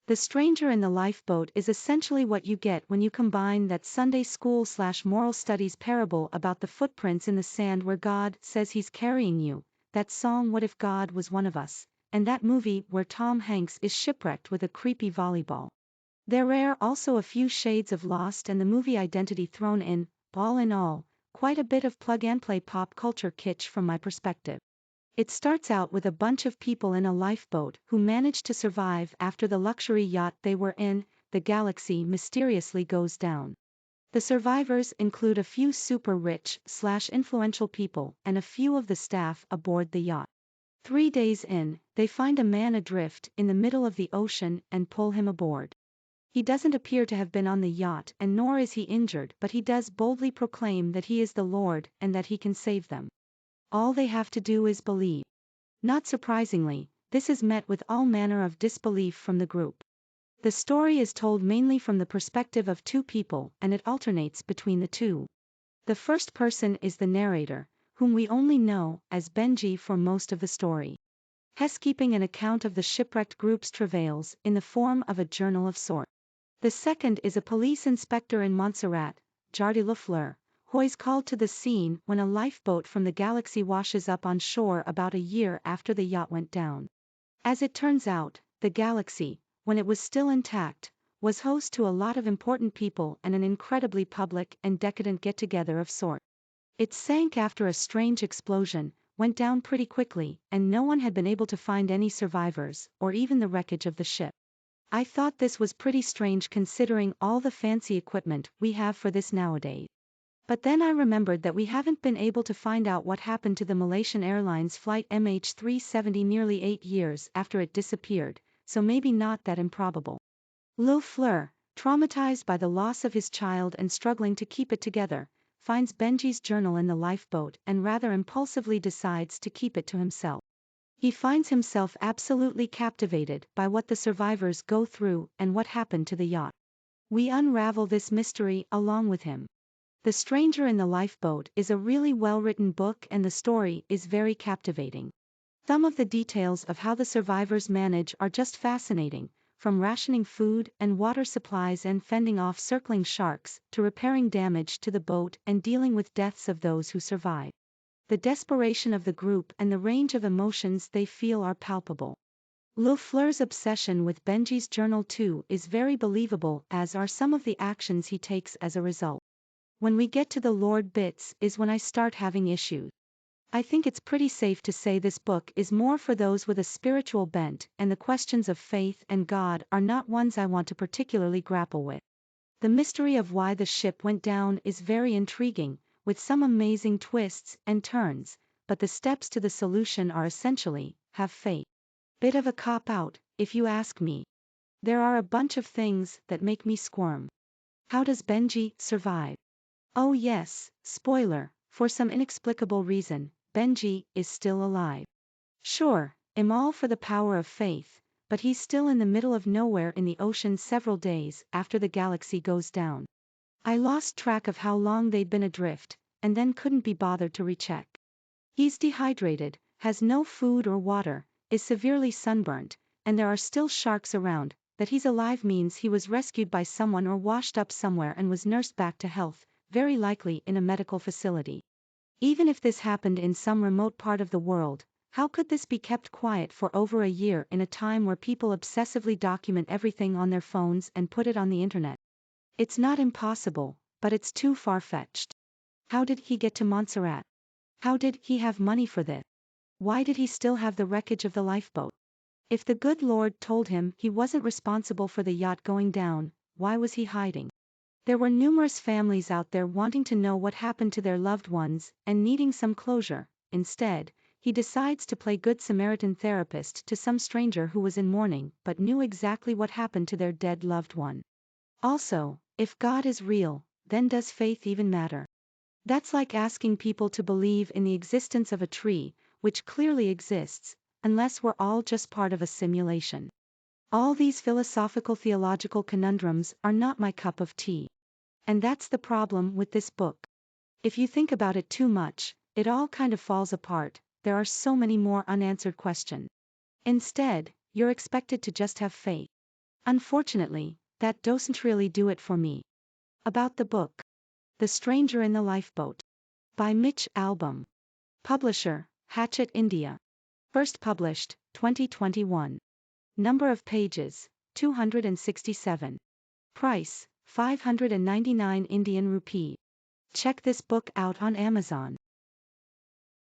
The stranger in the lifeboat is essentially what you get when you combine that Sunday school/moral studies parable about the footprints in the sand where God says he's carrying you, that song What If God Was One of Us, and that movie where Tom Hanks is shipwrecked with a creepy volleyball. There are also a few shades of Lost and the movie Identity thrown in. All in all, quite a bit of plug-and-play pop culture kitsch from my perspective. It starts out with a bunch of people in a lifeboat who manage to survive after the luxury yacht they were in, the Galaxy, mysteriously goes down. The survivors include a few super rich/influential people and a few of the staff aboard the yacht. 3 days in, they find a man adrift in the middle of the ocean and pull him aboard. He doesn't appear to have been on the yacht and nor is he injured, but he does boldly proclaim that he is the Lord and that he can save them. All they have to do is believe. Not surprisingly, this is met with all manner of disbelief from the group. The story is told mainly from the perspective of two people and it alternates between the two. The first person is the narrator, whom we only know as Benji for most of the story. He's keeping an account of the shipwrecked group's travails in the form of a journal of sorts. The second is a police inspector in Montserrat, JartyLeFleur, who is called to the scene when a lifeboat from the Galaxy washes up on shore about a year after the yacht went down. As it turns out, the Galaxy, when it was still intact, was host to a lot of important people and an incredibly public and decadent get-together of sorts. It sank after a strange explosion, went down pretty quickly, and no one had been able to find any survivors, or even the wreckage of the ship. I thought this was pretty strange considering all the fancy equipment we have for this nowadays. But then I remembered that we haven't been able to find out what happened to the Malaysian Airlines flight MH370 nearly 8 years after it disappeared, so maybe not that improbable. Fleur, traumatized by the loss of his child and struggling to keep it together, finds Benji's journal in the lifeboat and rather impulsively decides to keep it to himself. He finds himself absolutely captivated by what the survivors go through and what happened to the yacht. We unravel this mystery along with him. The Stranger in the Lifeboat is a really well-written book and the story is very captivating. Some of the details of how the survivors manage are just fascinating, from rationing food and water supplies and fending off circling sharks, to repairing damage to the boat and dealing with deaths of those who survive. The desperation of the group and the range of emotions they feel are palpable. Fleur's obsession with Benji's journal too is very believable, as are some of the actions he takes as a result. When we get to the Lord bits is when I start having issues. I think it's pretty safe to say this book is more for those with a spiritual bent, and the questions of faith and God are not ones I want to particularly grapple with. The mystery of why the ship went down is very intriguing, with some amazing twists and turns, but the steps to the solution are essentially, have faith. Bit of a cop-out, if you ask me. There are a bunch of things that make me squirm. How does Benji survive? Oh yes, spoiler, for some inexplicable reason, Benji is still alive. Sure, I'm all for the power of faith, but he's still in the middle of nowhere in the ocean several days after the Galaxy goes down. I lost track of how long they'd been adrift, and then couldn't be bothered to recheck. He's dehydrated, has no food or water, is severely sunburnt, and there are still sharks around. That he's alive means he was rescued by someone or washed up somewhere and was nursed back to health, very likely in a medical facility. Even if this happened in some remote part of the world, how could this be kept quiet for over a year in a time where people obsessively document everything on their phones and put it on the internet? It's not impossible, but it's too far-fetched. How did he get to Montserrat? How did he have money for this? Why did he still have the wreckage of the lifeboat? If the good Lord told him he wasn't responsible for the yacht going down, why was he hiding? There were numerous families out there wanting to know what happened to their loved ones and needing some closure. Instead, he decides to play Good Samaritan therapist to some stranger who was in mourning but knew exactly what happened to their dead loved one. Also, if God is real, then does faith even matter? That's like asking people to believe in the existence of a tree, which clearly exists, unless we're all just part of a simulation. All these philosophical-theological conundrums are not my cup of tea. And that's the problem with this book. If you think about it too much, it all kind of falls apart. There are so many more unanswered questions. Instead, you're expected to just have faith. Unfortunately, that doesn't really do it for me. About the book. The Stranger in the Lifeboat. By Mitch Albom. Publisher, Hachette India. First published, 2021. Number of pages, 267. Price, 599 Indian rupee. Check this book out on Amazon.